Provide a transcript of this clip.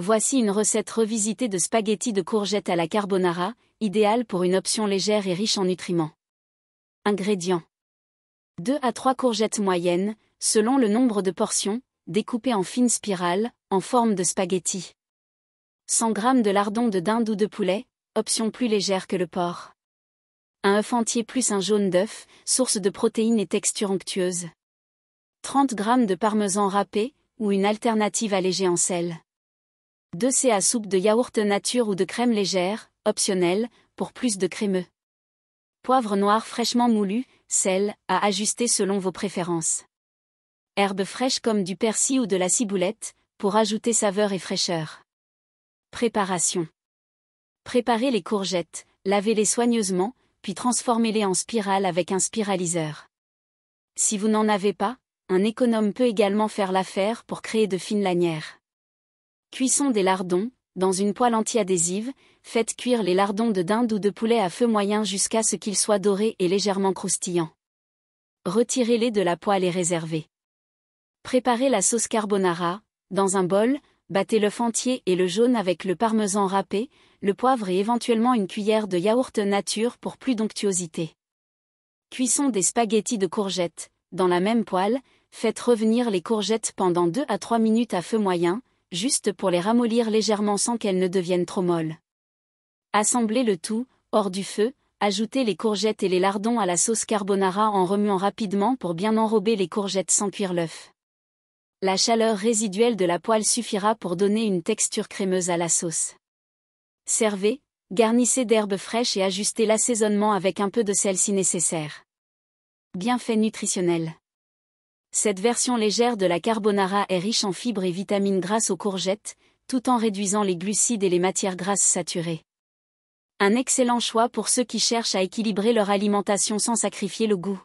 Voici une recette revisitée de spaghettis de courgettes à la carbonara, idéale pour une option légère et riche en nutriments. Ingrédients. 2 à 3 courgettes moyennes, selon le nombre de portions, découpées en fines spirales, en forme de spaghettis. 100 g de lardons de dinde ou de poulet, option plus légère que le porc. Un œuf entier plus un jaune d'œuf, source de protéines et texture onctueuse. 30 g de parmesan râpé, ou une alternative allégée en sel. 2 c à soupe de yaourt nature ou de crème légère, optionnelle, pour plus de crémeux. Poivre noir fraîchement moulu, sel, à ajuster selon vos préférences. Herbes fraîches comme du persil ou de la ciboulette, pour ajouter saveur et fraîcheur. Préparation. Préparez les courgettes, lavez-les soigneusement, puis transformez-les en spirales avec un spiraliseur. Si vous n'en avez pas, un économe peut également faire l'affaire pour créer de fines lanières. Cuisson des lardons. Dans une poêle anti-adhésive, faites cuire les lardons de dinde ou de poulet à feu moyen jusqu'à ce qu'ils soient dorés et légèrement croustillants. Retirez-les de la poêle et réservez. Préparez la sauce carbonara. Dans un bol, battez l'œuf entier et le jaune avec le parmesan râpé, le poivre et éventuellement une cuillère de yaourt nature pour plus d'onctuosité. Cuisson des spaghettis de courgettes. Dans la même poêle, faites revenir les courgettes pendant 2 à 3 minutes à feu moyen, juste pour les ramollir légèrement sans qu'elles ne deviennent trop molles. Assemblez le tout, hors du feu, ajoutez les courgettes et les lardons à la sauce carbonara en remuant rapidement pour bien enrober les courgettes sans cuire l'œuf. La chaleur résiduelle de la poêle suffira pour donner une texture crémeuse à la sauce. Servez, garnissez d'herbes fraîches et ajustez l'assaisonnement avec un peu de sel si nécessaire. Bienfaits nutritionnels. Cette version légère de la carbonara est riche en fibres et vitamines grâce aux courgettes, tout en réduisant les glucides et les matières grasses saturées. Un excellent choix pour ceux qui cherchent à équilibrer leur alimentation sans sacrifier le goût.